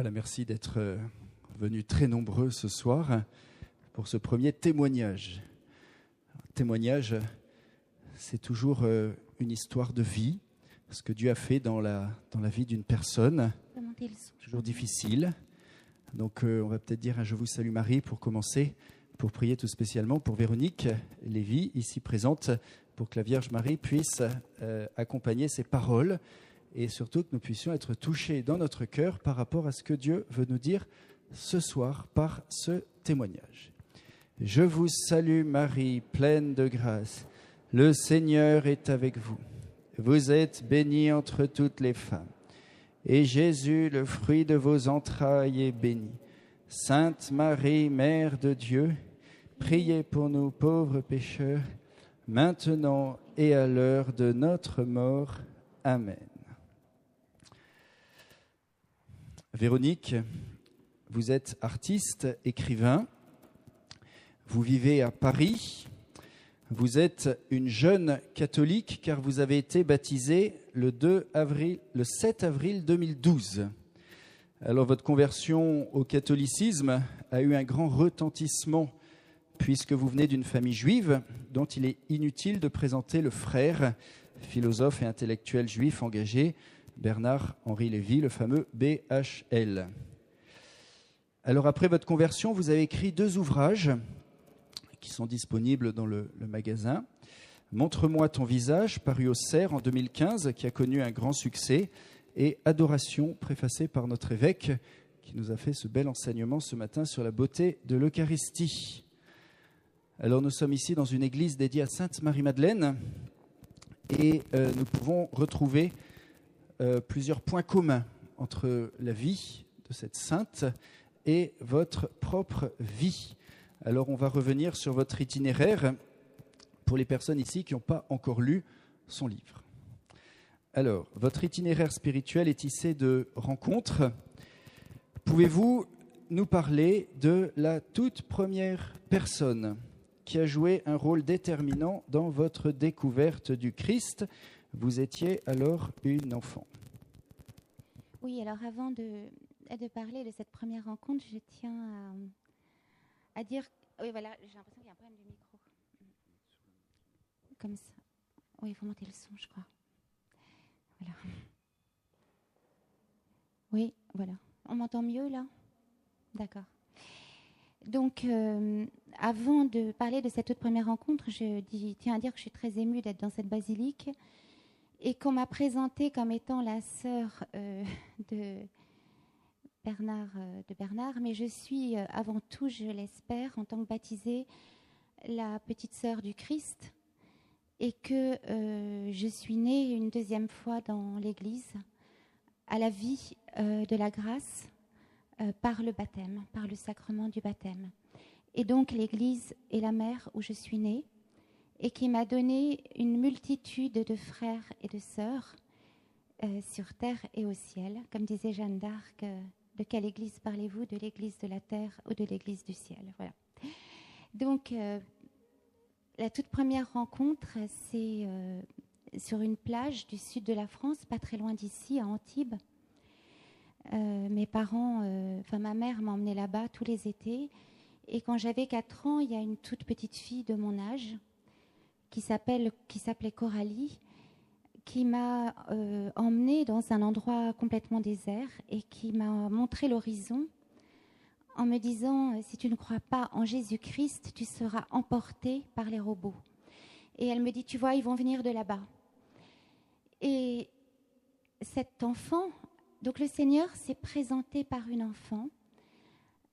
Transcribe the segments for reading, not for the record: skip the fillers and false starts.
Voilà, merci d'être venus très nombreux ce soir pour ce premier témoignage. Témoignage, c'est toujours une histoire de vie, ce que Dieu a fait dans la vie d'une personne. Toujours difficile. Donc on va peut-être dire un Je vous salue Marie pour commencer, pour prier tout spécialement pour Véronique Lévy, ici présente, pour que la Vierge Marie puisse accompagner ses paroles et surtout que nous puissions être touchés dans notre cœur par rapport à ce que Dieu veut nous dire ce soir par ce témoignage. Je vous salue Marie, pleine de grâce. Le Seigneur est avec vous. Vous êtes bénie entre toutes les femmes. Et Jésus, le fruit de vos entrailles, est béni. Sainte Marie, Mère de Dieu, priez pour nous pauvres pécheurs, maintenant et à l'heure de notre mort. Amen. Véronique, vous êtes artiste, écrivain, vous vivez à Paris, vous êtes une jeune catholique car vous avez été baptisée le 7 avril 2012. Alors votre conversion au catholicisme a eu un grand retentissement puisque vous venez d'une famille juive dont il est inutile de présenter le frère, philosophe et intellectuel juif engagé, Bernard-Henri Lévy, le fameux BHL. Alors après votre conversion, vous avez écrit 2 ouvrages qui sont disponibles dans le magasin. Montre-moi ton visage, paru au Cerf en 2015, qui a connu un grand succès, et Adoration, préfacé par notre évêque, qui nous a fait ce bel enseignement ce matin sur la beauté de l'Eucharistie. Alors nous sommes ici dans une église dédiée à Sainte Marie-Madeleine, et nous pouvons retrouver plusieurs points communs entre la vie de cette sainte et votre propre vie. Alors on va revenir sur votre itinéraire pour les personnes ici qui n'ont pas encore lu son livre. Alors, votre itinéraire spirituel est tissé de rencontres. Pouvez-vous nous parler de la toute première personne qui a joué un rôle déterminant dans votre découverte du Christ? Vous étiez alors une enfant. Oui, alors avant de parler de cette première rencontre, je tiens à dire... Oui, voilà, j'ai l'impression qu'il y a un problème du micro. Comme ça. Oui, il faut monter le son, je crois. Voilà. Oui, voilà. On m'entend mieux, là? D'accord. Donc, avant de parler de cette toute première rencontre, je tiens à dire que je suis très émue d'être dans cette basilique et qu'on m'a présentée comme étant la sœur de Bernard, mais je suis avant tout, je l'espère, en tant que baptisée, la petite sœur du Christ, et que je suis née une deuxième fois dans l'Église, à la vie de la grâce, par le baptême, par le sacrement du baptême. Et donc l'Église est la mère où je suis née, et qui m'a donné une multitude de frères et de sœurs sur terre et au ciel. Comme disait Jeanne d'Arc, de quelle église parlez-vous? De l'église de la terre ou de l'église du ciel? Voilà. Donc, la toute première rencontre, c'est sur une plage du sud de la France, pas très loin d'ici, à Antibes. Mes parents, ma mère m'a emmenée là-bas tous les étés. Et quand j'avais 4 ans, il y a une toute petite fille de mon âge qui s'appelait Coralie, qui m'a emmenée dans un endroit complètement désert et qui m'a montré l'horizon en me disant « Si tu ne crois pas en Jésus-Christ, tu seras emporté par les robots. » Et elle me dit « Tu vois, ils vont venir de là-bas. » Et cet enfant, donc le Seigneur s'est présenté par une enfant.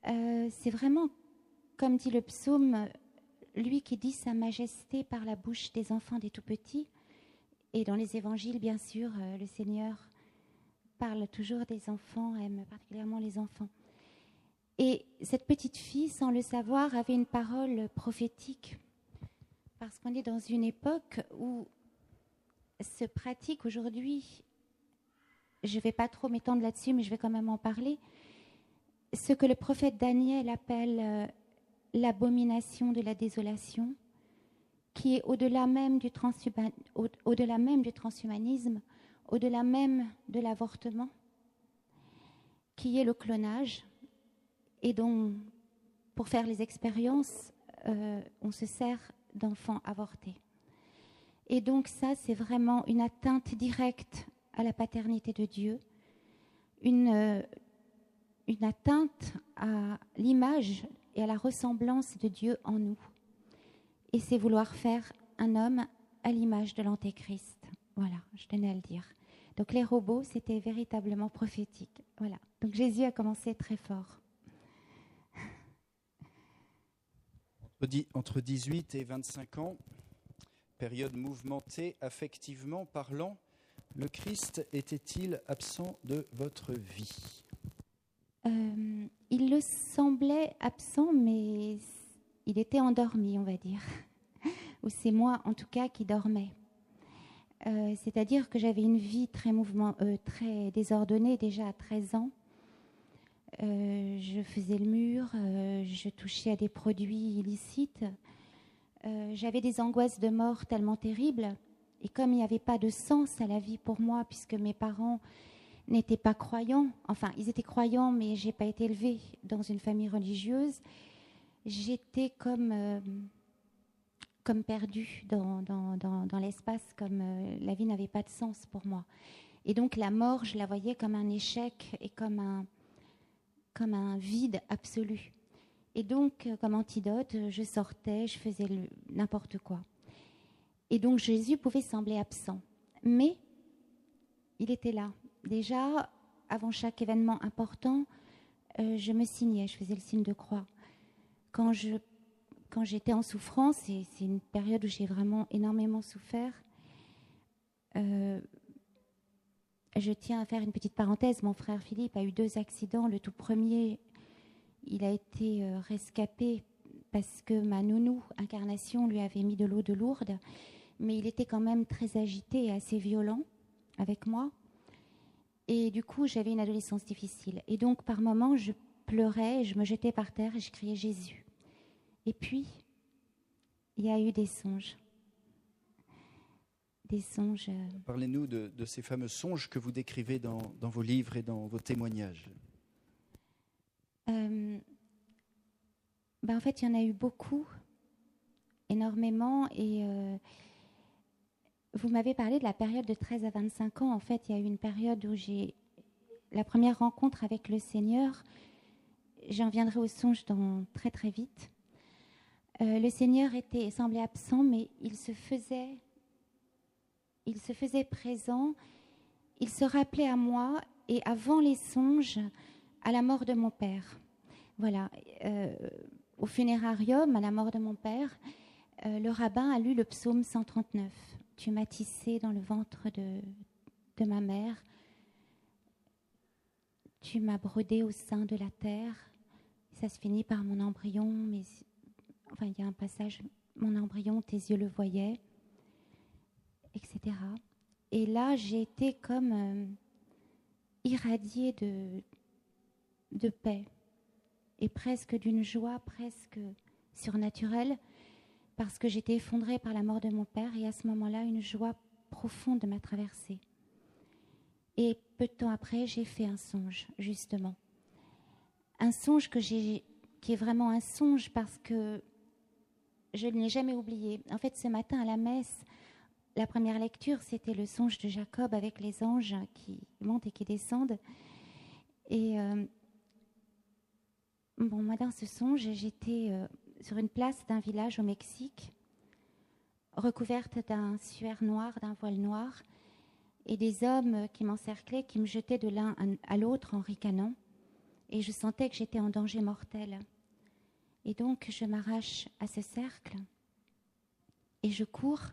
C'est vraiment, comme dit le psaume, lui qui dit sa majesté par la bouche des enfants des tout-petits. Et dans les évangiles, bien sûr, le Seigneur parle toujours des enfants, aime particulièrement les enfants. Et cette petite fille, sans le savoir, avait une parole prophétique. Parce qu'on est dans une époque où se pratique aujourd'hui, je ne vais pas trop m'étendre là-dessus, mais je vais quand même en parler, ce que le prophète Daniel appelle l'abomination de la désolation, qui est au-delà même du transhumanisme, au-delà même de l'avortement, qui est le clonage et dont, pour faire les expériences, on se sert d'enfants avortés. Et donc ça, c'est vraiment une atteinte directe à la paternité de Dieu, une atteinte à l'image et à la ressemblance de Dieu en nous. Et c'est vouloir faire un homme à l'image de l'Antéchrist. Voilà, je tenais à le dire. Donc les robots, c'était véritablement prophétique. Voilà. Donc Jésus a commencé très fort. Entre 18 et 25 ans, période mouvementée, affectivement parlant, le Christ était-il absent de votre vie ? Il le semblait absent, mais il était endormi, on va dire. Ou c'est moi, en tout cas, qui dormais. C'est-à-dire que j'avais une vie très désordonnée déjà à 13 ans. Je faisais le mur, je touchais à des produits illicites. J'avais des angoisses de mort tellement terribles. Et comme il n'y avait pas de sens à la vie pour moi, puisque mes parents n'étaient pas croyants, enfin, ils étaient croyants, mais je n'ai pas été élevée dans une famille religieuse, j'étais comme perdue dans l'espace, comme la vie n'avait pas de sens pour moi. Et donc la mort, je la voyais comme un échec et comme un vide absolu. Et donc, comme antidote, je sortais, je faisais n'importe quoi. Et donc Jésus pouvait sembler absent. Mais il était là. Déjà, avant chaque événement important, je me signais, je faisais le signe de croix. Quand j'étais en souffrance, et c'est une période où j'ai vraiment énormément souffert, je tiens à faire une petite parenthèse. Mon frère Philippe a eu 2 accidents. Le tout premier, il a été rescapé parce que ma nounou, Incarnation, lui avait mis de l'eau de Lourdes. Mais il était quand même très agité et assez violent avec moi. Et du coup, j'avais une adolescence difficile. Et donc, par moments, je pleurais, je me jetais par terre et je criais Jésus. Et puis, il y a eu des songes. Des songes. Parlez-nous de ces fameux songes que vous décrivez dans vos livres et dans vos témoignages. En fait, il y en a eu beaucoup, énormément. Et vous m'avez parlé de la période de 13 à 25 ans. En fait, il y a eu une période où j'ai la première rencontre avec le Seigneur. J'en viendrai aux songes très très vite. Le Seigneur semblait absent, mais il se faisait présent. Il se rappelait à moi et avant les songes, à la mort de mon père. Voilà. Au funérarium, à la mort de mon père, le rabbin a lu le psaume 139. Tu m'as tissé dans le ventre de ma mère. Tu m'as brodé au sein de la terre. Ça se finit par mon embryon, mais enfin, il y a un passage, mon embryon, tes yeux le voyaient, etc. Et là, j'ai été comme irradiée de paix et presque d'une joie presque surnaturelle parce que j'étais effondrée par la mort de mon père et à ce moment-là, une joie profonde m'a traversée. Et peu de temps après, j'ai fait un songe, justement. Un songe qui est vraiment un songe parce que je ne l'ai jamais oublié. En fait, ce matin à la messe, la première lecture, c'était le songe de Jacob avec les anges qui montent et qui descendent. Et moi, dans ce songe, j'étais sur une place d'un village au Mexique, recouverte d'un suaire noir, d'un voile noir, et des hommes qui m'encerclaient, qui me jetaient de l'un à l'autre en ricanant. Et je sentais que j'étais en danger mortel. Et donc, je m'arrache à ce cercle et je cours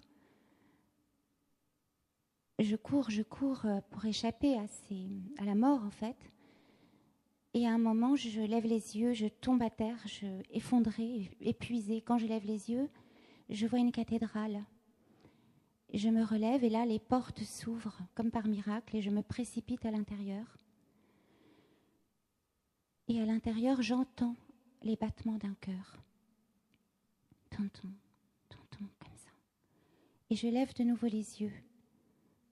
pour échapper à la mort, en fait. Et à un moment, je lève les yeux, je tombe à terre, effondrée, épuisée. Quand je lève les yeux, je vois une cathédrale. Je me relève et là, les portes s'ouvrent comme par miracle et je me précipite à l'intérieur. Et à l'intérieur, j'entends les battements d'un cœur. Tonton, tonton, comme ça. Et je lève de nouveau les yeux.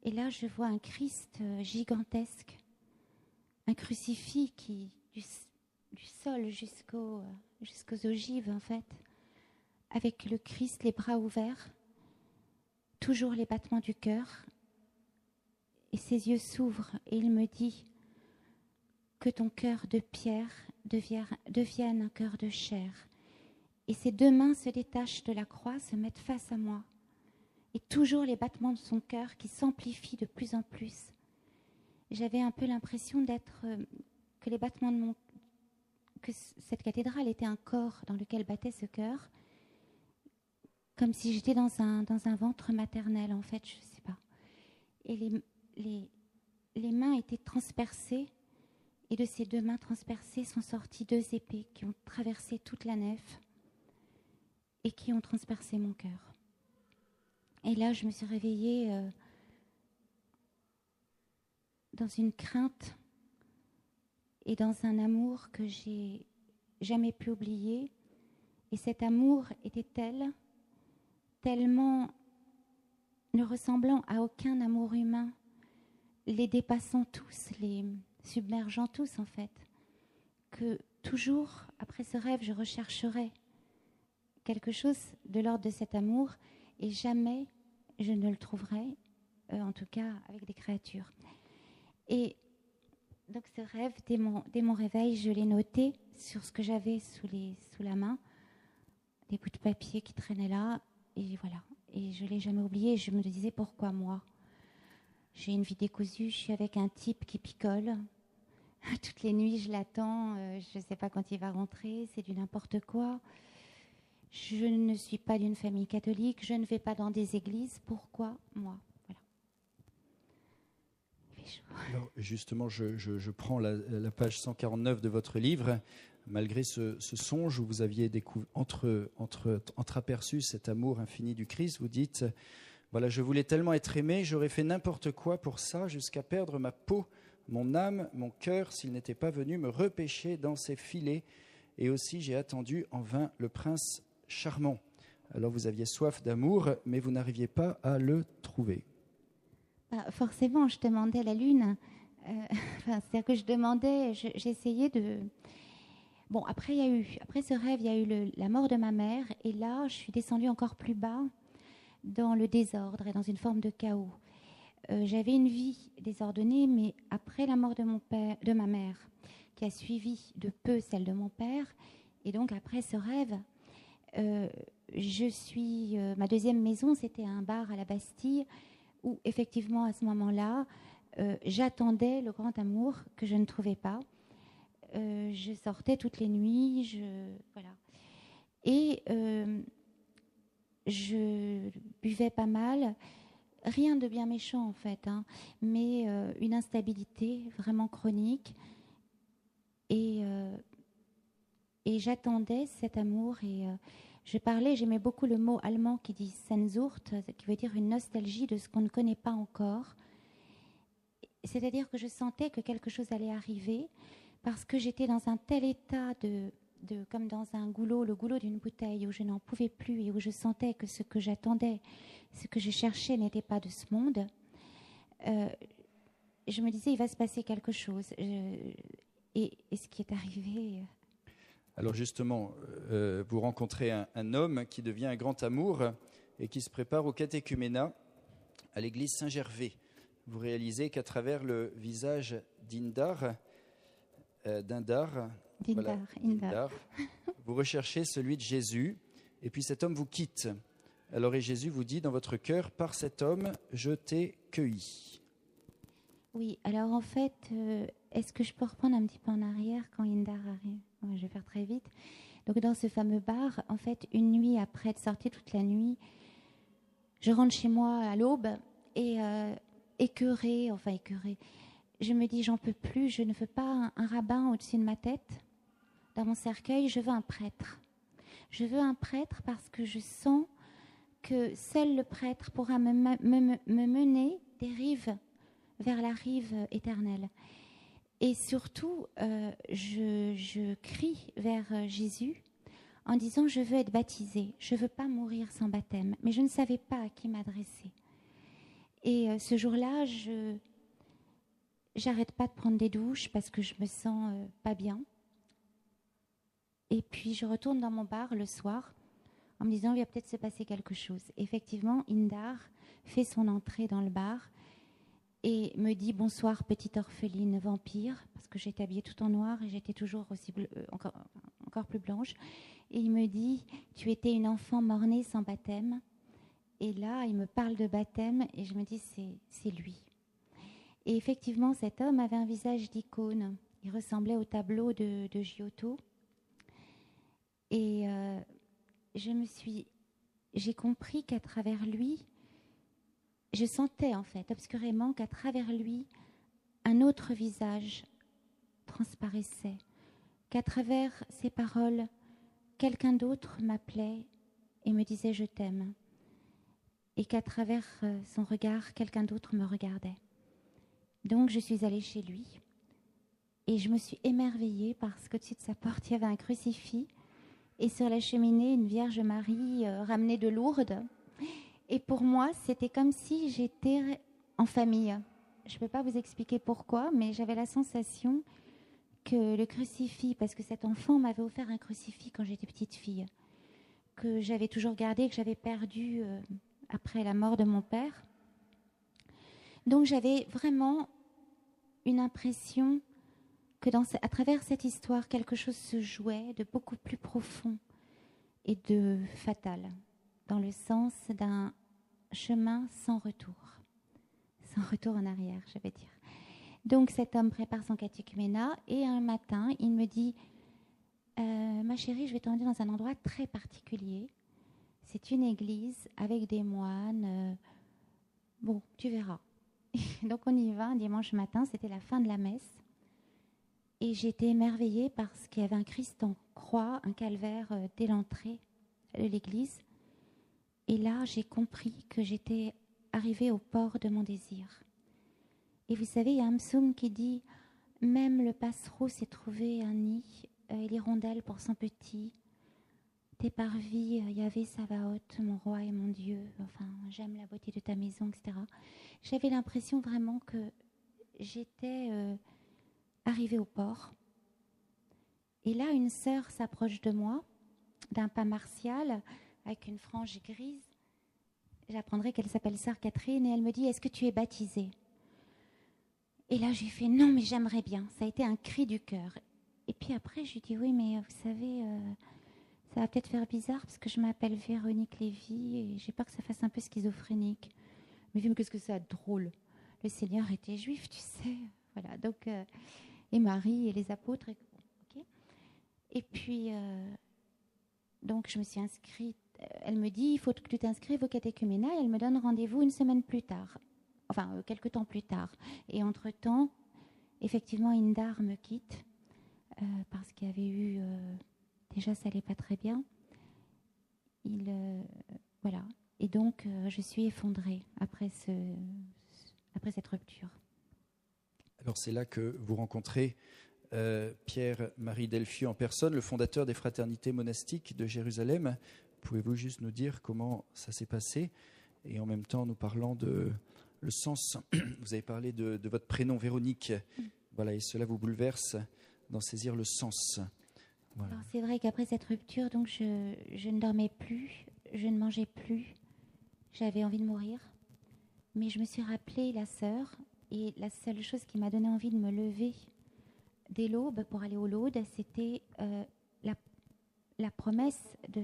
Et là, je vois un Christ gigantesque un crucifix qui, du sol jusqu'aux ogives, en fait, avec le Christ, les bras ouverts, toujours les battements du cœur, et ses yeux s'ouvrent et il me dit que ton cœur de pierre devienne un cœur de chair. Et ses deux mains se détachent de la croix, se mettent face à moi. Et toujours les battements de son cœur qui s'amplifient de plus en plus. J'avais un peu l'impression que les battements de que cette cathédrale était un corps dans lequel battait ce cœur, comme si j'étais dans un ventre maternel, en fait, je ne sais pas. Et les mains étaient transpercées, et de ces deux mains transpercées sont sorties deux épées qui ont traversé toute la nef et qui ont transpercé mon cœur. Et là, je me suis réveillée dans une crainte et dans un amour que j'ai jamais pu oublier. Et cet amour était tellement ne ressemblant à aucun amour humain, les dépassant tous, les submergeant tous en fait, que toujours, après ce rêve, je rechercherai quelque chose de l'ordre de cet amour et jamais je ne le trouverai, en tout cas avec des créatures. Et donc ce rêve, dès mon réveil, je l'ai noté sur ce que j'avais sous la main, des bouts de papier qui traînaient là, et voilà. Et je ne l'ai jamais oublié, je me disais pourquoi moi ? J'ai une vie décousue, je suis avec un type qui picole. Toutes les nuits, je l'attends, je ne sais pas quand il va rentrer, c'est du n'importe quoi. Je ne suis pas d'une famille catholique, je ne vais pas dans des églises. Pourquoi moi ? Voilà. Il fait chaud. Alors, justement, je prends la page 149 de votre livre. Malgré ce songe où vous aviez entreaperçu cet amour infini du Christ, vous dites, voilà, je voulais tellement être aimé, j'aurais fait n'importe quoi pour ça, jusqu'à perdre ma peau, mon âme, mon cœur, s'il n'était pas venu me repêcher dans ses filets. Et aussi, j'ai attendu en vain le prince charmant. Alors, vous aviez soif d'amour, mais vous n'arriviez pas à le trouver. Forcément, je demandais la lune. C'est-à-dire que je demandais, j'essayais de... Bon, après ce rêve, il y a eu la mort de ma mère. Et là, je suis descendue encore plus bas dans le désordre et dans une forme de chaos. J'avais une vie désordonnée, mais après la mort de ma mère, qui a suivi de peu celle de mon père, et donc après ce rêve, ma deuxième maison, c'était un bar à la Bastille, où effectivement, à ce moment-là, j'attendais le grand amour que je ne trouvais pas. Je sortais toutes les nuits, voilà. Et je buvais pas mal, rien de bien méchant en fait, hein, mais une instabilité vraiment chronique. Et j'attendais cet amour et j'aimais beaucoup le mot allemand qui dit Sehnsucht, qui veut dire une nostalgie de ce qu'on ne connaît pas encore. C'est-à-dire que je sentais que quelque chose allait arriver parce que j'étais dans un tel état comme dans un goulot, le goulot d'une bouteille où je n'en pouvais plus et où je sentais que ce que j'attendais, ce que je cherchais n'était pas de ce monde. Je me disais, il va se passer quelque chose. Et ce qui est arrivé... Alors justement, vous rencontrez un homme qui devient un grand amour et qui se prépare au catéchuménat à l'église Saint-Gervais. Vous réalisez qu'à travers le visage d'Indar, vous recherchez celui de Jésus, et puis cet homme vous quitte. Alors et Jésus vous dit dans votre cœur, par cet homme, je t'ai cueilli. Oui, alors en fait, est-ce que je peux reprendre un petit peu en arrière quand Indar arrive ? Je vais faire très vite. Donc dans ce fameux bar, en fait, une nuit après être sortie toute la nuit, je rentre chez moi à l'aube et écœurée, je me dis, j'en peux plus, je ne veux pas un rabbin au-dessus de ma tête, dans mon cercueil, je veux un prêtre. Je veux un prêtre parce que je sens que seul le prêtre pourra me mener des rives vers la rive éternelle. Et surtout, je crie vers Jésus en disant, je veux être baptisée, je ne veux pas mourir sans baptême. Mais je ne savais pas à qui m'adresser. Et ce jour-là, j'arrête pas de prendre des douches parce que je me sens pas bien. Et puis je retourne dans mon bar le soir en me disant il va peut-être se passer quelque chose. Effectivement, Indar fait son entrée dans le bar et me dit bonsoir petite orpheline vampire, parce que j'étais habillée tout en noir et j'étais toujours aussi encore plus blanche. Et il me dit tu étais une enfant mort-née sans baptême. Et là, il me parle de baptême et je me dis c'est lui. Et effectivement, cet homme avait un visage d'icône. Il ressemblait au tableau de Giotto. Et j'ai compris qu'à travers lui, je sentais en fait obscurément qu'à travers lui, un autre visage transparaissait, qu'à travers ses paroles, quelqu'un d'autre m'appelait et me disait je t'aime, et qu'à travers son regard, quelqu'un d'autre me regardait. Donc je suis allée chez lui et je me suis émerveillée parce qu'au-dessus de sa porte, il y avait un crucifix et sur la cheminée, une Vierge Marie ramenée de Lourdes. Et pour moi, c'était comme si j'étais en famille. Je ne peux pas vous expliquer pourquoi, mais j'avais la sensation que le crucifix, parce que cet enfant m'avait offert un crucifix quand j'étais petite fille, que j'avais toujours gardé, que j'avais perdu après la mort de mon père. Donc j'avais vraiment une impression que à travers cette histoire, quelque chose se jouait de beaucoup plus profond et de fatal, dans le sens d'un chemin sans retour en arrière, je vais dire. Donc cet homme prépare son catéchuménat et un matin, il me dit ma chérie, je vais t'emmener dans un endroit très particulier. C'est une église avec des moines. Bon, tu verras. Donc on y va un dimanche matin, c'était la fin de la messe. Et j'ai été émerveillée parce qu'il y avait un Christ en croix, un calvaire dès l'entrée de l'église. Et là, j'ai compris que j'étais arrivée au port de mon désir. Et vous savez, il y a un psaume qui dit « Même le passereau s'est trouvé un nid, et l'hirondelle pour son petit. Tes parvis, Yahvé Sabaoth, mon roi et mon Dieu. Enfin, j'aime la beauté de ta maison, etc. » J'avais l'impression vraiment que j'étais arrivée au port. Et là, une sœur s'approche de moi, d'un pas martial, avec une frange grise. J'apprendrai qu'elle s'appelle sœur Catherine, et elle me dit « Est-ce que tu es baptisée ?» Et là, j'ai fait « Non, mais j'aimerais bien. » Ça a été un cri du cœur. Et puis après, je lui dis « Oui, mais vous savez, ça va peut-être faire bizarre, parce que je m'appelle Véronique Lévy, et j'ai peur que ça fasse un peu schizophrénique. » Mais qu'est-ce que ça a de drôle? Le Seigneur était juif, tu sais. Voilà, donc, et Marie et les apôtres. Okay. Et puis, donc, je me suis inscrite. Elle me dit, il faut que tu t'inscrives au catéchuménat. Et elle me donne rendez-vous une semaine plus tard. Enfin, quelques temps plus tard. Et entre-temps, effectivement, Indar me quitte parce qu'il y avait eu... déjà, ça n'allait pas très bien. Voilà. Et donc, je suis effondrée après cette rupture. Alors, c'est là que vous rencontrez Pierre-Marie Delfieux en personne, le fondateur des fraternités monastiques de Jérusalem. Pouvez-vous juste nous dire comment ça s'est passé? Et en même temps, nous parlant de le sens. Vous avez parlé de votre prénom, Véronique. Voilà, et cela vous bouleverse d'en saisir le sens. Voilà. Alors, c'est vrai qu'après cette rupture, donc je ne dormais plus, je ne mangeais plus. J'avais envie de mourir. Mais je me suis rappelé la sœur. Et la seule chose qui m'a donné envie de me lever dès l'aube pour aller au Laude, c'était la promesse de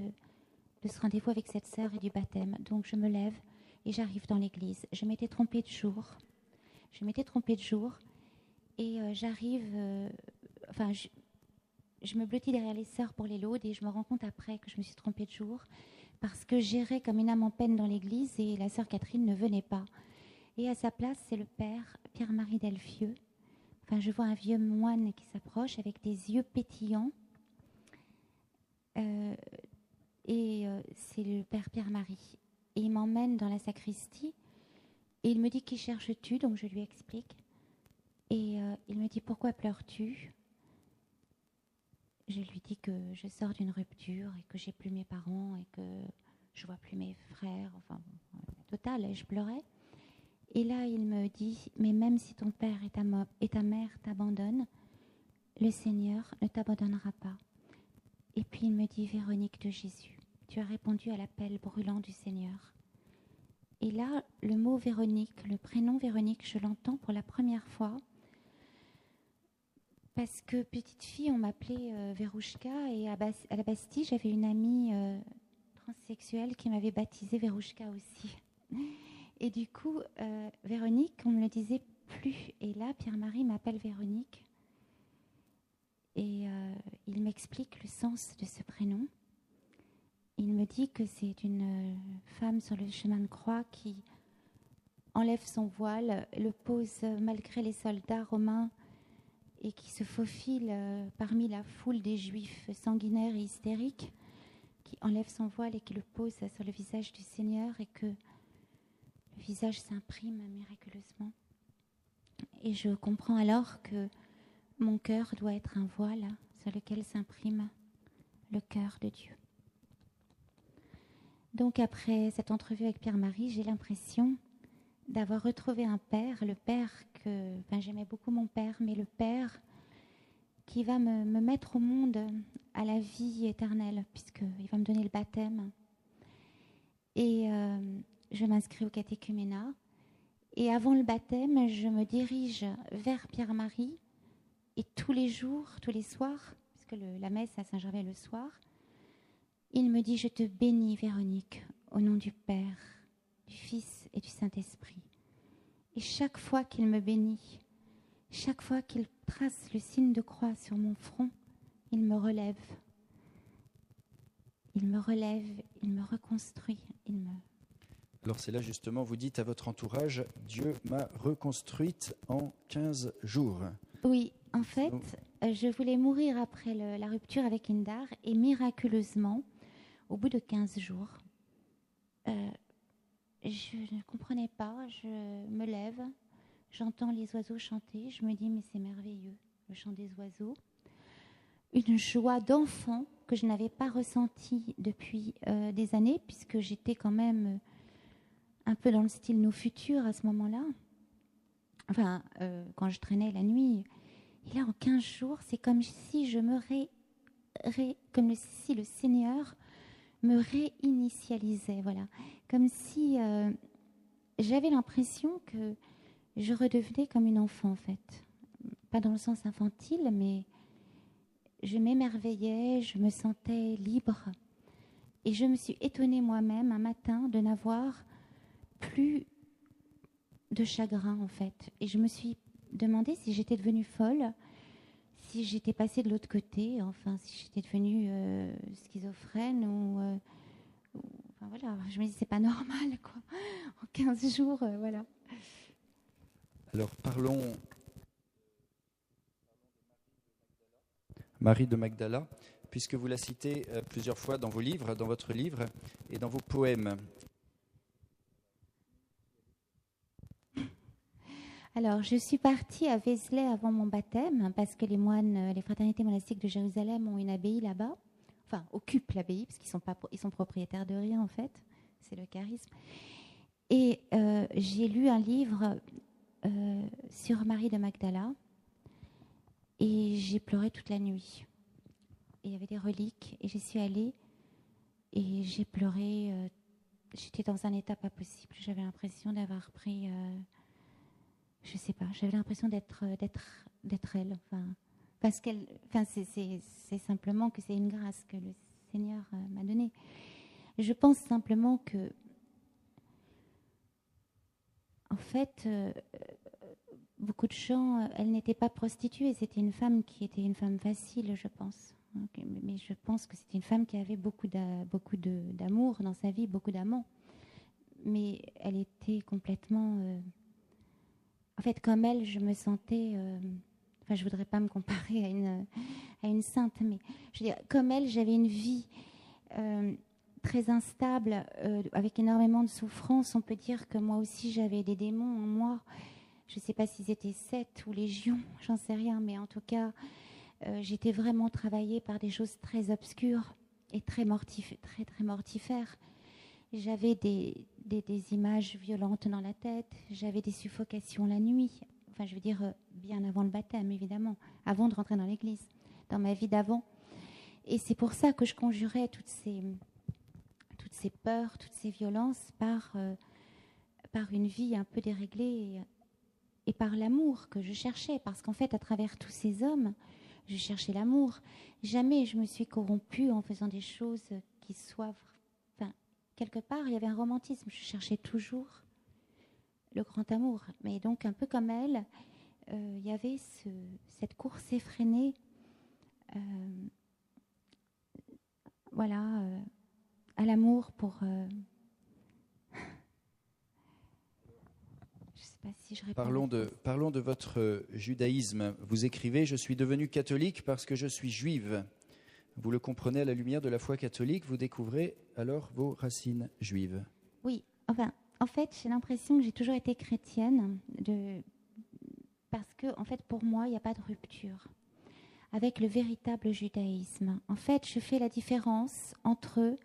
ce rendez-vous avec cette sœur et du baptême. Donc je me lève et j'arrive dans l'église. Je m'étais trompée de jour. Et j'arrive... je me blottis derrière les sœurs pour les Laudes et je me rends compte après que je me suis trompée de jour parce que j'errais comme une âme en peine dans l'église et la sœur Catherine ne venait pas. Et à sa place, c'est le père Pierre-Marie Delfieux. Enfin, je vois un vieux moine qui s'approche avec des yeux pétillants. C'est le père Pierre-Marie. Et il m'emmène dans la sacristie. Et il me dit « Qui cherches-tu » Donc je lui explique. Et il me dit « Pourquoi pleures-tu » Je lui dis que je sors d'une rupture et que j'ai plus mes parents et que je vois plus mes frères. Enfin, total, et je pleurais. Et là, il me dit, mais même si ton père et ta mère t'abandonnent, le Seigneur ne t'abandonnera pas. Et puis il me dit, Véronique de Jésus, tu as répondu à l'appel brûlant du Seigneur. Et là, le mot Véronique, le prénom Véronique, je l'entends pour la première fois. Parce que petite fille, on m'appelait Verouchka. Et à la Bastille, j'avais une amie transsexuelle qui m'avait baptisée Verouchka aussi. Et du coup, Véronique, on ne me le disait plus. Et là, Pierre-Marie m'appelle Véronique. Et il m'explique le sens de ce prénom. Il me dit que c'est une femme sur le chemin de croix qui enlève son voile, le pose malgré les soldats romains et qui se faufile parmi la foule des juifs sanguinaires et hystériques, qui enlève son voile et qui le pose sur le visage du Seigneur et que le visage s'imprime miraculeusement. Et je comprends alors que mon cœur doit être un voile sur lequel s'imprime le cœur de Dieu. Donc après cette entrevue avec Pierre-Marie, j'ai l'impression d'avoir retrouvé un père, le père que... Enfin, j'aimais beaucoup mon père, mais le père qui va me mettre au monde à la vie éternelle, puisqu'il va me donner le baptême. Et je m'inscris au catéchuménat. Et avant le baptême, je me dirige vers Pierre-Marie. Et tous les jours, tous les soirs, puisque la messe à Saint-Gervais le soir, il me dit, je te bénis, Véronique, au nom du Père, du Fils et du Saint-Esprit. Et chaque fois qu'il me bénit, chaque fois qu'il trace le signe de croix sur mon front, il me relève. Il me relève, il me reconstruit, Alors c'est là justement, vous dites à votre entourage, Dieu m'a reconstruite en 15 jours. Oui, en fait, je voulais mourir après la rupture avec Indar et miraculeusement, au bout de 15 jours, je ne comprenais pas, je me lève, j'entends les oiseaux chanter, je me dis mais c'est merveilleux, le chant des oiseaux. Une joie d'enfant que je n'avais pas ressentie depuis des années, puisque j'étais quand même un peu dans le style Nos Futurs à ce moment-là. Enfin, quand je traînais la nuit. Et là, en 15 jours, c'est comme si je me comme si le Seigneur me réinitialisait, voilà. Comme si j'avais l'impression que je redevenais comme une enfant, en fait. Pas dans le sens infantile, mais je m'émerveillais, je me sentais libre. Et je me suis étonnée moi-même un matin de n'avoir plus de chagrin, en fait. Et je me suis demandé si j'étais devenue folle, si j'étais passée de l'autre côté, enfin, si j'étais devenue schizophrène enfin voilà, je me dis c'est pas normal, quoi. En 15 jours, voilà. Alors parlons Marie de Magdala, puisque vous la citez plusieurs fois dans vos livres, dans votre livre et dans vos poèmes. Alors, je suis partie à Vézelay avant mon baptême, parce que les moines, les fraternités monastiques de Jérusalem ont une abbaye là-bas, enfin, occupent l'abbaye, parce qu'ils sont propriétaires de rien, en fait. C'est le charisme. Et j'ai lu un livre sur Marie de Magdala, et j'ai pleuré toute la nuit. Et il y avait des reliques, et j'y suis allée, et j'ai pleuré. J'étais dans un état pas possible. J'avais l'impression d'avoir pris... je sais pas, j'avais l'impression d'être elle. Enfin, parce qu'elle, enfin, c'est simplement que c'est une grâce que le Seigneur m'a donnée. Je pense simplement que, en fait, beaucoup de gens, elle n'était pas prostituée. C'était une femme qui était une femme facile, je pense. Mais je pense que c'était une femme qui avait beaucoup d'amour dans sa vie, beaucoup d'amants. Mais elle était complètement... En fait, comme elle, je me sentais... Enfin, je ne voudrais pas me comparer à une sainte, mais je veux dire, comme elle, j'avais une vie très instable, avec énormément de souffrance. On peut dire que moi aussi, j'avais des démons en moi. Je ne sais pas s'ils étaient 7 ou légions, j'en sais rien, mais en tout cas, j'étais vraiment travaillée par des choses très obscures et très mortifères. J'avais des images violentes dans la tête, j'avais des suffocations la nuit. Enfin, je veux dire, bien avant le baptême, évidemment, avant de rentrer dans l'église, dans ma vie d'avant. Et c'est pour ça que je conjurais toutes ces peurs, toutes ces violences par une vie un peu déréglée et par l'amour que je cherchais. Parce qu'en fait, à travers tous ces hommes, je cherchais l'amour. Jamais je me suis corrompue en faisant des choses qui soient... Enfin, quelque part, il y avait un romantisme. Je cherchais toujours le grand amour. Mais donc, un peu comme elle, il y avait cette course effrénée, à l'amour pour... je ne sais pas si je réponds. Parlons de votre judaïsme. Vous écrivez « Je suis devenue catholique parce que je suis juive ». Vous le comprenez à la lumière de la foi catholique, vous découvrez alors vos racines juives. Oui, enfin, en fait, j'ai l'impression que j'ai toujours été chrétienne, parce que, en fait, pour moi, il n'y a pas de rupture avec le véritable judaïsme. En fait, je fais la différence entre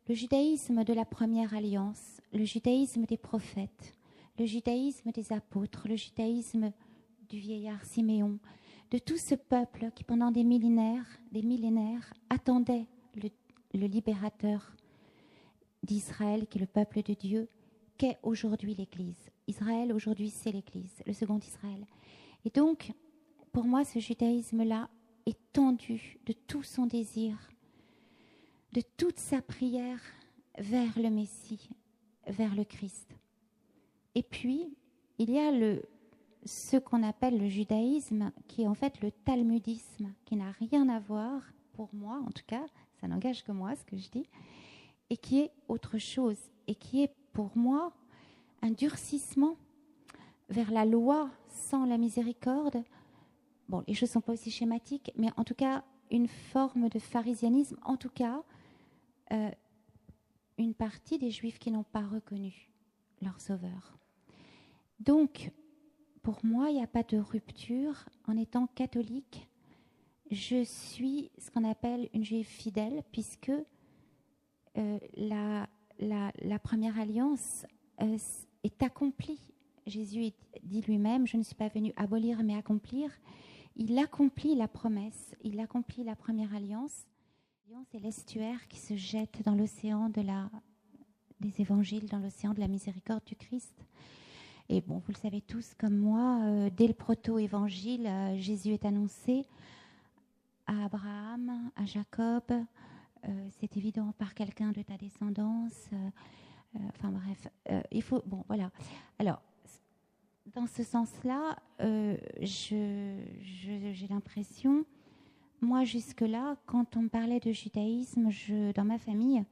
le judaïsme de la première alliance, le judaïsme des prophètes, le judaïsme des apôtres, le judaïsme du vieillard Siméon, de tout ce peuple qui, pendant des millénaires, attendait le libérateur d'Israël, qui est le peuple de Dieu, qu'est aujourd'hui l'Église. Israël, aujourd'hui, c'est l'Église, le second Israël. Et donc, pour moi, ce judaïsme-là est tendu de tout son désir, de toute sa prière vers le Messie, vers le Christ. Et puis, il y a ce qu'on appelle le judaïsme, qui est en fait le talmudisme, qui n'a rien à voir, pour moi en tout cas, ça n'engage que moi ce que je dis, et qui est autre chose, et qui est pour moi un durcissement vers la loi sans la miséricorde. Bon, les choses ne sont pas aussi schématiques, mais en tout cas, une forme de pharisianisme, en tout cas, une partie des Juifs qui n'ont pas reconnu leur Sauveur. Donc, pour moi, il n'y a pas de rupture. En étant catholique, je suis ce qu'on appelle une juive fidèle, puisque la première alliance est accomplie. Jésus dit lui-même, je ne suis pas venu abolir mais accomplir. Il accomplit la promesse, il accomplit la première alliance. L'alliance est l'estuaire qui se jette dans l'océan des évangiles, dans l'océan de la miséricorde du Christ. Et bon, vous le savez tous comme moi, dès le proto-évangile, Jésus est annoncé à Abraham, à Jacob, c'est évident par quelqu'un de ta descendance. Enfin bref, il faut... Bon, voilà. Alors, dans ce sens-là, j'ai l'impression, moi jusque-là, quand on me parlait de judaïsme, dans ma famille,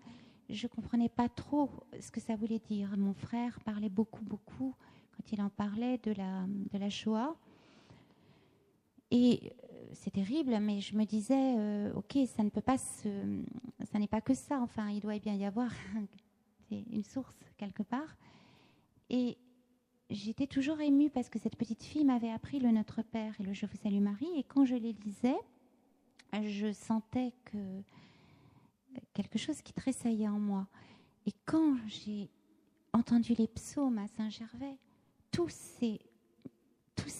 je ne comprenais pas trop ce que ça voulait dire. Mon frère parlait beaucoup, quand il en parlait de la Shoah. Et c'est terrible, mais je me disais, ok, ça n'est pas que ça. Enfin, il doit bien y avoir une source quelque part. Et j'étais toujours émue parce que cette petite fille m'avait appris le Notre Père et le Je vous salue Marie. Et quand je les lisais, je sentais que quelque chose qui tressaillait en moi. Et quand j'ai entendu les psaumes à Saint-Gervais, tout s'est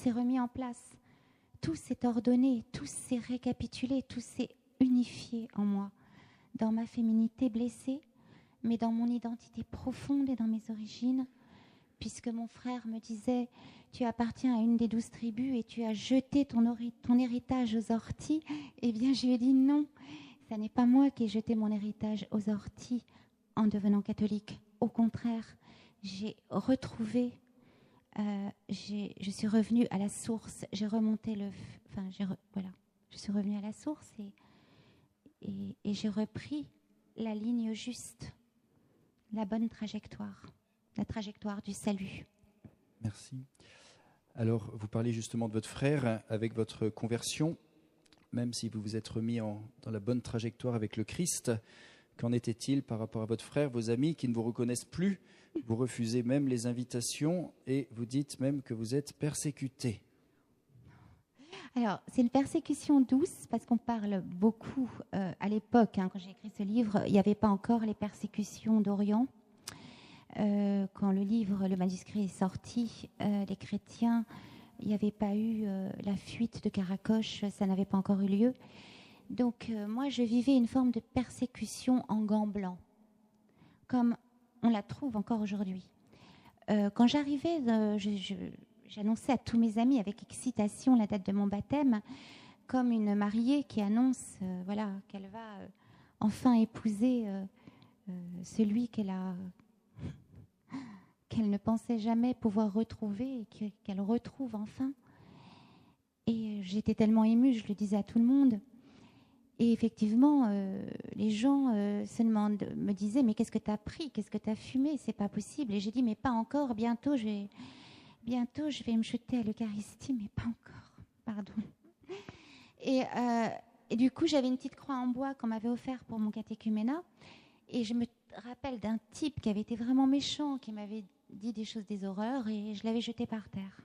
remis en place. Tout s'est ordonné, tout s'est récapitulé, tout s'est unifié en moi. Dans ma féminité blessée, mais dans mon identité profonde et dans mes origines, puisque mon frère me disait « Tu appartiens à une des 12 tribus et tu as jeté ton héritage aux orties », eh bien je lui ai dit « Non, ça n'est pas moi qui ai jeté mon héritage aux orties en devenant catholique. Au contraire, j'ai retrouvé... je suis revenue à la source, j'ai remonté je suis revenue à la source et j'ai repris la ligne juste, la bonne trajectoire, la trajectoire du salut. Merci. Alors, vous parlez justement de votre frère avec votre conversion, même si vous vous êtes remis dans la bonne trajectoire avec le Christ. Qu'en était-il par rapport à votre frère, vos amis qui ne vous reconnaissent plus? Vous refusez même les invitations et vous dites même que vous êtes persécuté. Alors, c'est une persécution douce parce qu'on parle beaucoup à l'époque, quand j'ai écrit ce livre, il n'y avait pas encore les persécutions d'Orient. Quand le manuscrit est sorti, les chrétiens, il n'y avait pas eu la fuite de Caracoche, ça n'avait pas encore eu lieu. Donc, moi, je vivais une forme de persécution en gants blancs, comme on la trouve encore aujourd'hui. Quand j'arrivais, j'annonçais à tous mes amis avec excitation la date de mon baptême, comme une mariée qui annonce qu'elle va enfin épouser celui qu'elle ne pensait jamais pouvoir retrouver et qu'elle retrouve enfin. Et j'étais tellement émue, je le disais à tout le monde. Et effectivement, les gens me disaient, mais qu'est-ce que tu as pris? Qu'est-ce que tu as fumé? C'est pas possible. Et j'ai dit, mais pas encore, bientôt je vais me jeter à l'Eucharistie, mais pas encore. Pardon. Et du coup, j'avais une petite croix en bois qu'on m'avait offerte pour mon catéchuménat. Et je me rappelle d'un type qui avait été vraiment méchant, qui m'avait dit des choses, des horreurs, et je l'avais jeté par terre.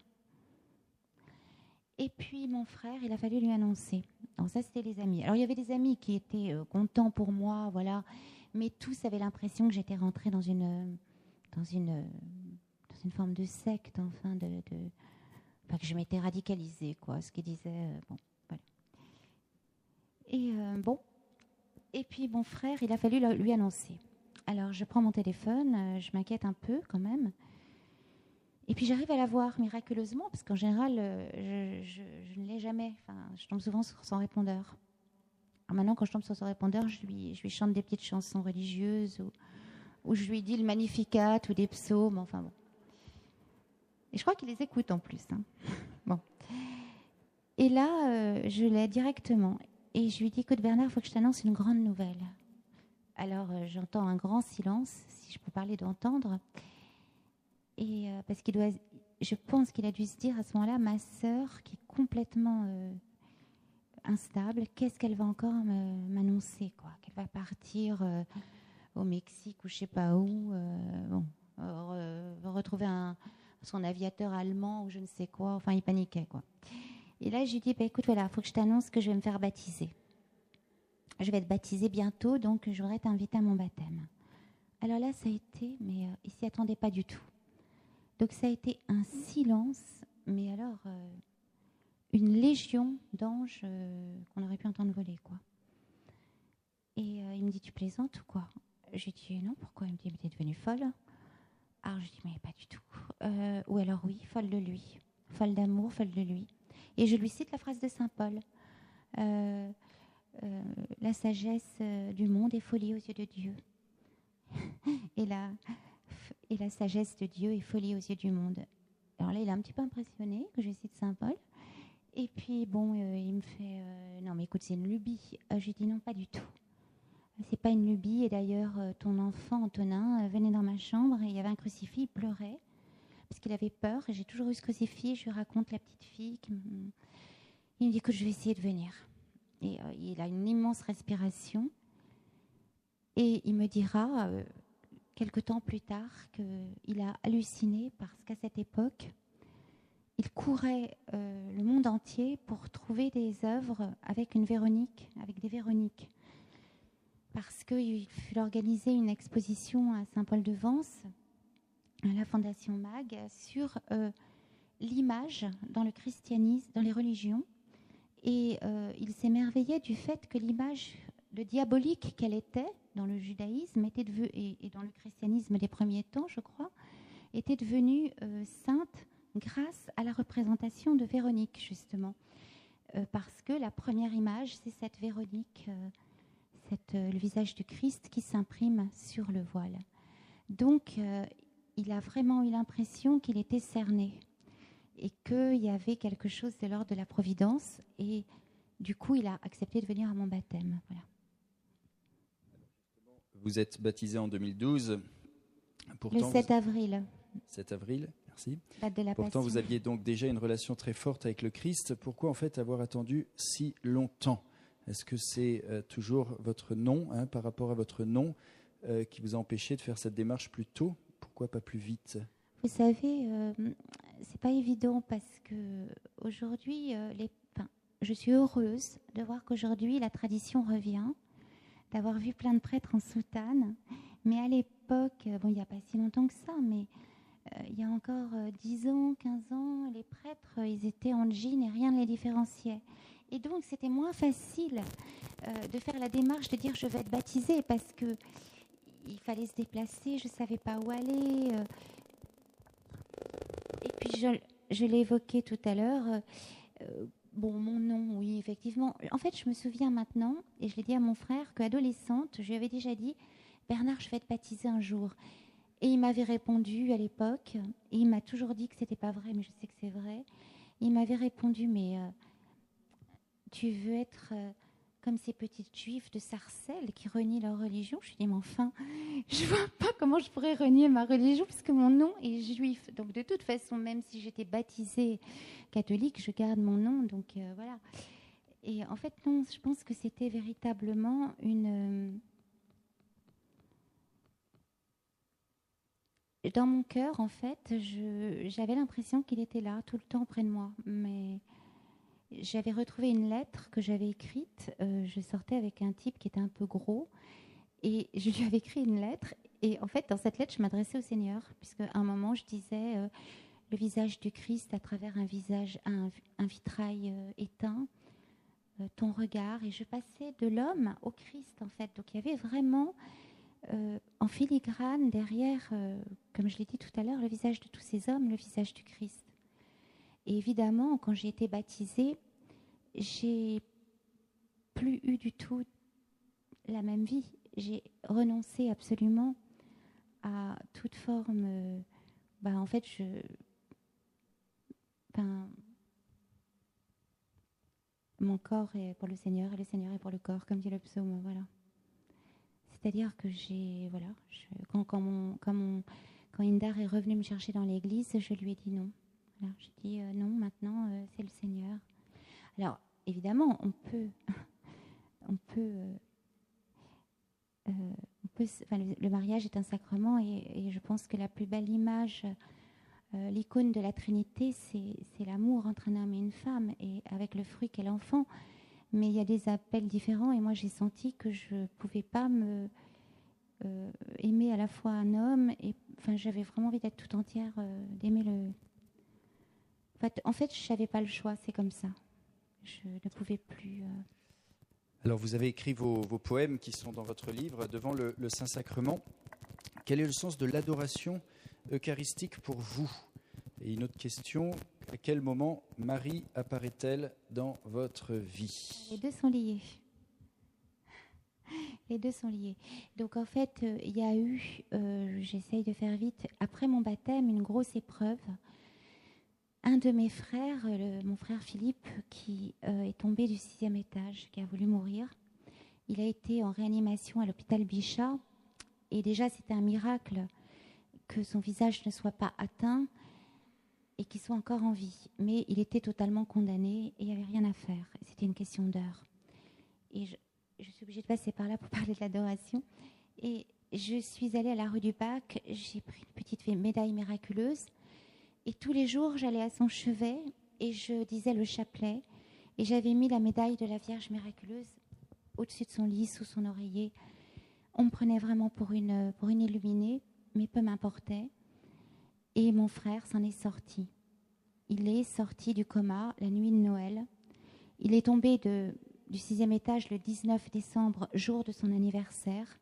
Et puis mon frère, il a fallu lui annoncer. Alors ça, c'était les amis. Alors il y avait des amis qui étaient contents pour moi, voilà, mais tous avaient l'impression que j'étais rentrée dans une forme de secte, enfin, enfin, que je m'étais radicalisée, quoi, ce qu'ils disaient. Bon, voilà. Et et puis mon frère, il a fallu lui annoncer. Alors je prends mon téléphone, je m'inquiète un peu quand même. Et puis j'arrive à la voir miraculeusement, parce qu'en général, je ne l'ai jamais. Enfin, je tombe souvent sur son répondeur. Alors maintenant, quand je tombe sur son répondeur, je lui chante des petites chansons religieuses, ou je lui dis le Magnificat, ou des psaumes, enfin bon. Et je crois qu'il les écoute en plus. Hein. Bon. Et là, je l'ai directement. Et je lui dis, écoute Bernard, il faut que je t'annonce une grande nouvelle. Alors, j'entends un grand silence, si je peux parler d'entendre. Et parce je pense qu'il a dû se dire à ce moment-là, ma sœur, qui est complètement instable, qu'est-ce qu'elle va encore m'annoncer, quoi? Qu'elle va partir au Mexique ou je sais pas où, retrouver son aviateur allemand ou je ne sais quoi. Enfin, il paniquait, quoi. Et là, je lui dis, écoute, voilà, il faut que je t'annonce que je vais me faire baptiser. Je vais être baptisée bientôt, donc je voudrais t'inviter à mon baptême. Alors là, ça a été, mais il s'y attendait pas du tout. Donc ça a été un silence, mais alors une légion d'anges qu'on aurait pu entendre voler, quoi. Et il me dit, tu plaisantes ou quoi? J'ai dit, non, pourquoi? Il me dit, mais t'es devenue folle? Alors je dis, mais pas du tout. Ou alors oui, folle de lui. Folle d'amour, folle de lui. Et je lui cite la phrase de Saint Paul. La sagesse du monde est folie aux yeux de Dieu. Et la sagesse de Dieu est folie aux yeux du monde. Alors là, il est un petit peu impressionné que je cite Saint Paul. Et puis, bon, il me fait non, mais écoute, c'est une lubie. Je lui dis non, pas du tout. C'est pas une lubie. Et d'ailleurs, ton enfant, Antonin, venait dans ma chambre et il y avait un crucifix, il pleurait parce qu'il avait peur. Et j'ai toujours eu ce crucifix. Je lui raconte la petite fille. Il me dit, écoute, je vais essayer de venir. Et il a une immense respiration. Et il me dira, quelque temps plus tard, qu'il a halluciné parce qu'à cette époque, il courait le monde entier pour trouver des œuvres avec des Véroniques. Parce qu'il fut organisé une exposition à Saint-Paul-de-Vence, à la Fondation MAG, sur l'image dans le christianisme, dans les religions. Et il s'émerveillait du fait que l'image de diabolique qu'elle était dans le judaïsme et dans le christianisme des premiers temps, je crois, était devenue sainte grâce à la représentation de Véronique, justement. Parce que la première image, c'est cette Véronique, le visage du Christ qui s'imprime sur le voile. Donc, il a vraiment eu l'impression qu'il était cerné et qu'il y avait quelque chose de l'ordre de la providence. Et du coup, il a accepté de venir à mon baptême. Voilà. Vous êtes baptisé en 2012. Pourtant, le 7 avril. 7 avril, merci. Date de la Pourtant, Passion. vous aviez donc déjà une relation très forte avec le Christ. Pourquoi, en fait, avoir attendu si longtemps? Est-ce que c'est toujours votre nom, par rapport à votre nom, qui vous a empêché de faire cette démarche plus tôt? Pourquoi pas plus vite? Vous savez, c'est pas évident parce que aujourd'hui, je suis heureuse de voir qu'aujourd'hui, la tradition revient, d'avoir vu plein de prêtres en soutane. Mais à l'époque, bon, il n'y a pas si longtemps que ça, mais il y a encore 10 ans, 15 ans, les prêtres, ils étaient en jean et rien ne les différenciait. Et donc, c'était moins facile de faire la démarche de dire je vais être baptisée parce qu'il fallait se déplacer, je ne savais pas où aller. Et puis, je l'ai évoqué tout à l'heure. Bon, mon nom, oui, effectivement. En fait, je me souviens maintenant, et je l'ai dit à mon frère, qu'adolescente, je lui avais déjà dit « Bernard, je vais te baptiser un jour ». Et il m'avait répondu à l'époque, et il m'a toujours dit que c'était pas vrai, mais je sais que c'est vrai. Il m'avait répondu, mais tu veux être comme ces petites juives de Sarcelles qui renient leur religion? Je lui ai dit, mais enfin, je vois pas comment je pourrais renier ma religion puisque mon nom est juif. Donc de toute façon, même si j'étais baptisée catholique, je garde mon nom. Donc voilà. Et en fait, non, je pense que c'était véritablement une... Dans mon cœur, en fait, j'avais l'impression qu'il était là, tout le temps près de moi. Mais j'avais retrouvé une lettre que j'avais écrite. Je sortais avec un type qui était un peu gros. Et je lui avais écrit une lettre. Et en fait, dans cette lettre, je m'adressais au Seigneur. Puisqu'à un moment, je disais le visage du Christ à travers un vitrail éteint. Ton regard. Et je passais de l'homme au Christ, en fait. Donc, il y avait vraiment... en filigrane, derrière, comme je l'ai dit tout à l'heure, le visage de tous ces hommes, le visage du Christ. Et évidemment, quand j'ai été baptisée, j'ai plus eu du tout la même vie. J'ai renoncé absolument à toute forme. En fait, mon corps est pour le Seigneur et le Seigneur est pour le corps, comme dit le psaume. Voilà. C'est-à-dire que quand Indar est revenu me chercher dans l'église, je lui ai dit non. Alors, j'ai dit non, maintenant c'est le Seigneur. Alors, évidemment, le mariage est un sacrement et je pense que la plus belle image, l'icône de la Trinité, c'est l'amour entre un homme et une femme et avec le fruit qu'est l'enfant. Mais il y a des appels différents et moi j'ai senti que je ne pouvais pas aimer à la fois un homme et j'avais vraiment envie d'être tout entière, d'aimer le... En fait, je n'avais pas le choix, c'est comme ça. Je ne pouvais plus... Alors vous avez écrit vos poèmes qui sont dans votre livre, Devant le Saint-Sacrement. Quel est le sens de l'adoration eucharistique pour vous? Et une autre question, à quel moment Marie apparaît-elle dans votre vie? Les deux sont liés. Les deux sont liés. Donc en fait, il y a eu, j'essaye de faire vite, après mon baptême, une grosse épreuve. Un de mes frères, mon frère Philippe, qui est tombé du 6e étage, qui a voulu mourir. Il a été en réanimation à l'hôpital Bichat. Et déjà, c'était un miracle que son visage ne soit pas atteint et qu'il soit encore en vie. Mais il était totalement condamné et il n'y avait rien à faire. C'était une question d'heure. Et je suis obligée de passer par là pour parler de l'adoration. Et je suis allée à la rue du Bac, j'ai pris une petite médaille miraculeuse. Et tous les jours, j'allais à son chevet et je disais le chapelet. Et j'avais mis la médaille de la Vierge miraculeuse au-dessus de son lit, sous son oreiller. On me prenait vraiment pour une illuminée, mais peu m'importait. Et mon frère s'en est sorti. Il est sorti du coma la nuit de Noël. Il est tombé du 6e étage le 19 décembre, jour de son anniversaire.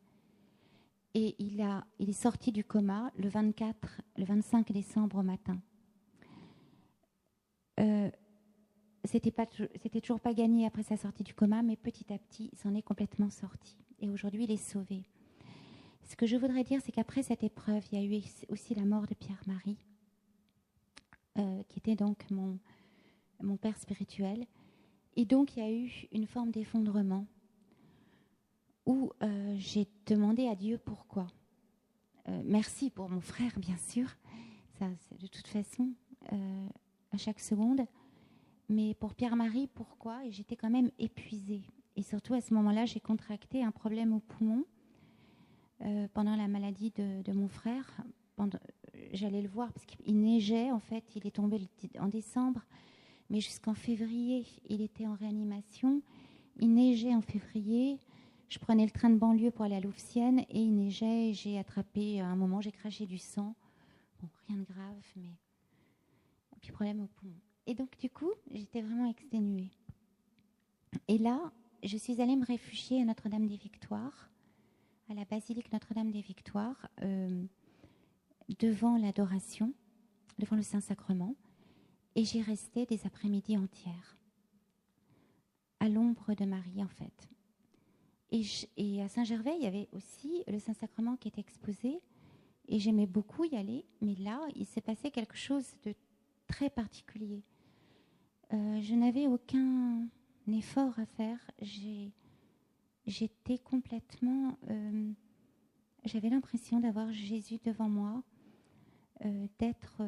Et il est sorti du coma le 25 décembre au matin. C'était toujours pas gagné après sa sortie du coma, mais petit à petit, il s'en est complètement sorti. Et aujourd'hui, il est sauvé. Ce que je voudrais dire, c'est qu'après cette épreuve, il y a eu aussi la mort de Pierre-Marie, qui était donc mon père spirituel. Et donc, il y a eu une forme d'effondrement où j'ai demandé à Dieu pourquoi. Merci pour mon frère, bien sûr. Ça, c'est de toute façon, à chaque seconde. Mais pour Pierre-Marie, pourquoi? Et j'étais quand même épuisée. Et surtout, à ce moment-là, j'ai contracté un problème au poumon pendant la maladie de mon frère. J'allais le voir parce qu'il neigeait, en fait. Il est tombé en décembre. Mais jusqu'en février, il était en réanimation. Il neigeait en février. Je prenais le train de banlieue pour aller à Louvciennes et il neigeait. Et j'ai attrapé, à un moment, j'ai craché du sang. Bon, rien de grave, mais... Et puis problème au poumon. Et donc, du coup, j'étais vraiment exténuée. Et là, je suis allée me réfugier à Notre-Dame-des-Victoires, à la basilique Notre-Dame-des-Victoires, devant l'adoration, devant le Saint-Sacrement. Et j'y restais des après-midi entières, à l'ombre de Marie, en fait. Et à Saint-Gervais, il y avait aussi le Saint-Sacrement qui était exposé. Et j'aimais beaucoup y aller. Mais là, il s'est passé quelque chose de très particulier. Je n'avais aucun effort à faire. J'étais complètement... j'avais l'impression d'avoir Jésus devant moi, d'être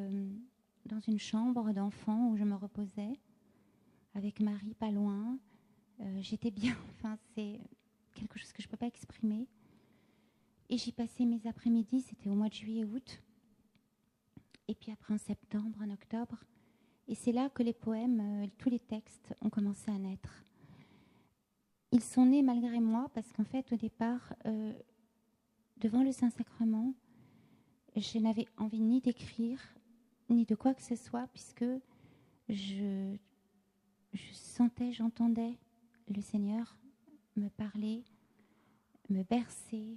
dans une chambre d'enfant où je me reposais, avec Marie pas loin. J'étais bien. Enfin, c'est quelque chose que je ne peux pas exprimer. Et j'y passais mes après-midi, c'était au mois de juillet-août. Et puis après en septembre, en octobre. Et c'est là que les poèmes, tous les textes ont commencé à naître. Ils sont nés malgré moi parce qu'en fait, au départ, devant le Saint-Sacrement, je n'avais envie ni d'écrire, ni de quoi que ce soit, puisque je sentais, j'entendais le Seigneur me parler, me bercer.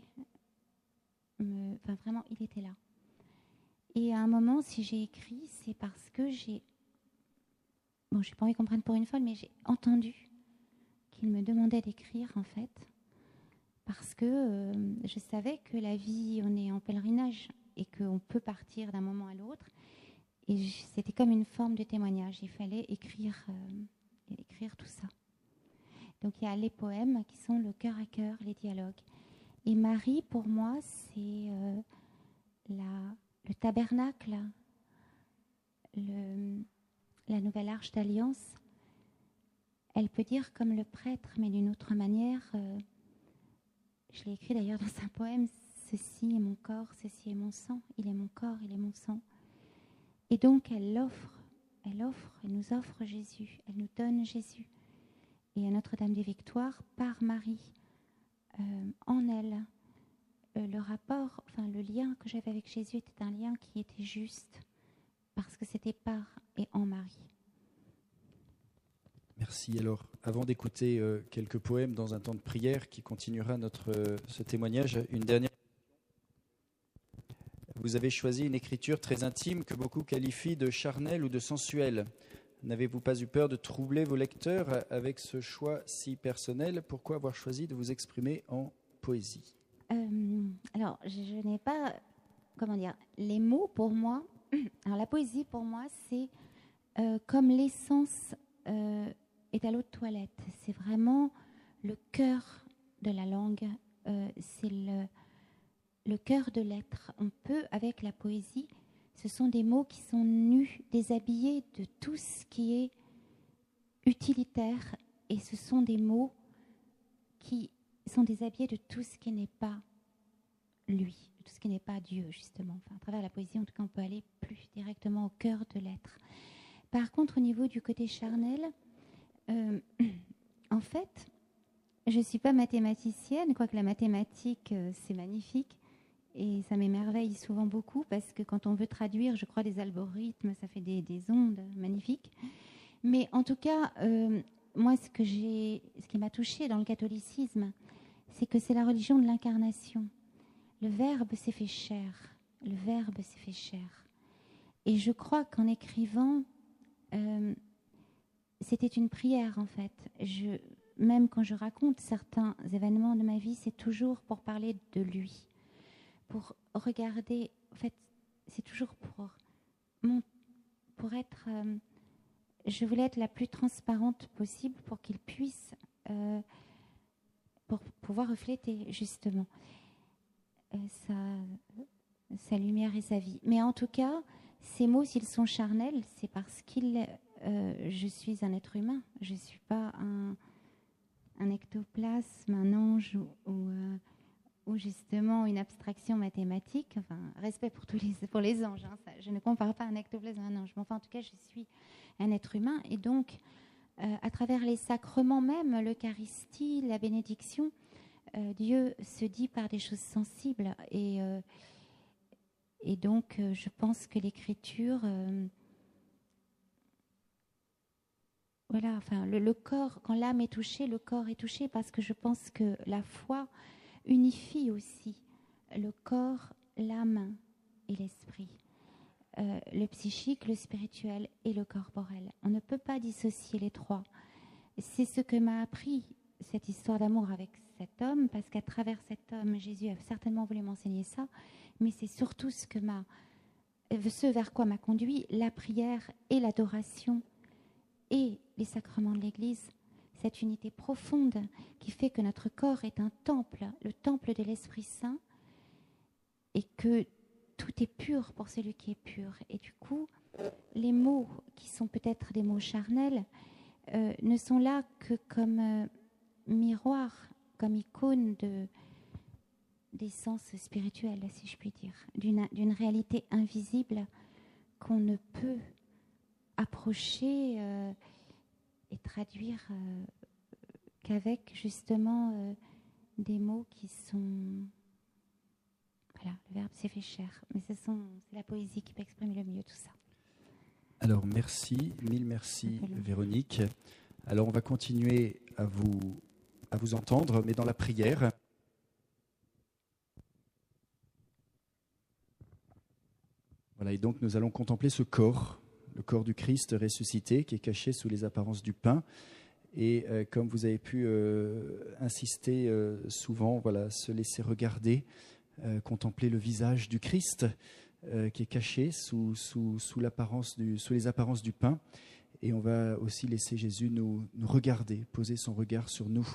Enfin, vraiment, il était là. Et à un moment, si j'ai écrit, c'est parce que j'ai... Bon, j'ai pas envie qu'on prenne pour une folle, mais j'ai entendu qu'il me demandait d'écrire, en fait, parce que je savais que la vie, on est en pèlerinage et qu'on peut partir d'un moment à l'autre. Et c'était comme une forme de témoignage. Il fallait écrire tout ça. Donc il y a les poèmes qui sont le cœur à cœur, les dialogues. Et Marie, pour moi, c'est le tabernacle, la nouvelle arche d'alliance. Elle peut dire comme le prêtre, mais d'une autre manière. Je l'ai écrit d'ailleurs dans un poème, « Ceci est mon corps, ceci est mon sang. Il est mon corps, il est mon sang. » Et donc elle nous offre Jésus. Elle nous donne Jésus. Et à Notre-Dame-des-Victoires, par Marie, en elle, le rapport, enfin le lien que j'avais avec Jésus était un lien qui était juste, parce que c'était par et en Marie. Merci. Alors, avant d'écouter quelques poèmes dans un temps de prière qui continuera ce témoignage, une dernière. Vous avez choisi une écriture très intime que beaucoup qualifient de charnelle ou de sensuelle. N'avez-vous pas eu peur de troubler vos lecteurs avec ce choix si personnel? Pourquoi avoir choisi de vous exprimer en poésie? Alors, je n'ai pas, comment dire, les mots pour moi. Alors, la poésie pour moi, c'est comme l'essence est à l'eau de toilette. C'est vraiment le cœur de la langue. C'est le cœur de l'être. On peut, avec la poésie, ce sont des mots qui sont nus, déshabillés de tout ce qui est utilitaire, et ce sont des mots qui sont déshabillés de tout ce qui n'est pas lui, de tout ce qui n'est pas Dieu, justement. Enfin, à travers la poésie, en tout cas, on peut aller plus directement au cœur de l'être. Par contre, au niveau du côté charnel, en fait, je ne suis pas mathématicienne, quoique la mathématique, c'est magnifique. Et ça m'émerveille souvent beaucoup parce que quand on veut traduire, je crois, des algorithmes, ça fait des ondes magnifiques. Mais en tout cas, moi, ce qui m'a touchée dans le catholicisme, c'est que c'est la religion de l'incarnation. Le Verbe s'est fait chair. Le Verbe s'est fait chair. Et je crois qu'en écrivant, c'était une prière, en fait. Même quand je raconte certains événements de ma vie, c'est toujours pour parler de lui. Pour regarder, en fait, c'est toujours pour être... je voulais être la plus transparente possible pour qu'il puisse, pour pouvoir refléter, justement, sa lumière et sa vie. Mais en tout cas, ces mots, s'ils sont charnels, c'est parce je suis un être humain. Je ne suis pas un ectoplasme, un ange ou ou justement une abstraction mathématique, enfin, respect pour les anges, hein, ça, je ne compare pas un ectoplasme à un ange, mais enfin, en tout cas, je suis un être humain, et donc, à travers les sacrements même, l'Eucharistie, la bénédiction, Dieu se dit par des choses sensibles, et donc, je pense que l'Écriture, voilà, enfin, le corps, quand l'âme est touchée, le corps est touché, parce que je pense que la foi unifie aussi le corps, l'âme et l'esprit, le psychique, le spirituel et le corporel. On ne peut pas dissocier les trois. C'est ce que m'a appris cette histoire d'amour avec cet homme, parce qu'à travers cet homme, Jésus a certainement voulu m'enseigner ça, mais c'est surtout ce vers quoi m'a conduit la prière et l'adoration et les sacrements de l'Église, cette unité profonde qui fait que notre corps est un temple, le temple de l'Esprit Saint, et que tout est pur pour celui qui est pur. Et du coup, les mots qui sont peut-être des mots charnels ne sont là que comme miroir, comme icône d'essence spirituelle, si je puis dire, d'une réalité invisible qu'on ne peut approcher et traduire qu'avec justement des mots qui sont... Voilà, le Verbe s'est fait chair. Mais c'est la poésie qui peut exprimer le mieux tout ça. Alors merci, mille merci Véronique. Alors on va continuer à vous entendre, mais dans la prière. Voilà, et donc nous allons contempler ce corps, le corps du Christ ressuscité qui est caché sous les apparences du pain. Et comme vous avez pu insister souvent, voilà, se laisser regarder, contempler le visage du Christ qui est caché sous les apparences du pain. Et on va aussi laisser Jésus nous regarder, poser son regard sur nous.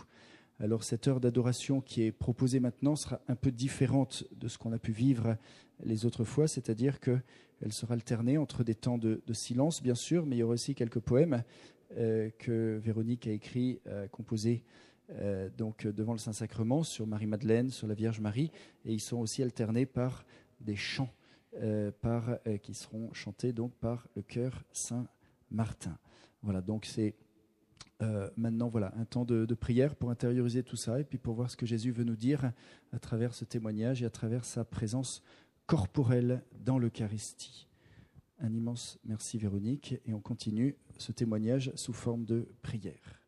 Alors cette heure d'adoration qui est proposée maintenant sera un peu différente de ce qu'on a pu vivre les autres fois, c'est-à-dire qu'elle sera alternée entre des temps de silence, bien sûr, mais il y aura aussi quelques poèmes que Véronique a écrits, composés donc devant le Saint-Sacrement, sur Marie-Madeleine, sur la Vierge Marie, et ils sont aussi alternés par des chants qui seront chantés donc par le chœur Saint-Martin. Voilà, donc c'est maintenant voilà, un temps de prière pour intérioriser tout ça et puis pour voir ce que Jésus veut nous dire à travers ce témoignage et à travers sa présence corporelle dans l'Eucharistie. Un immense merci Véronique et on continue ce témoignage sous forme de prière.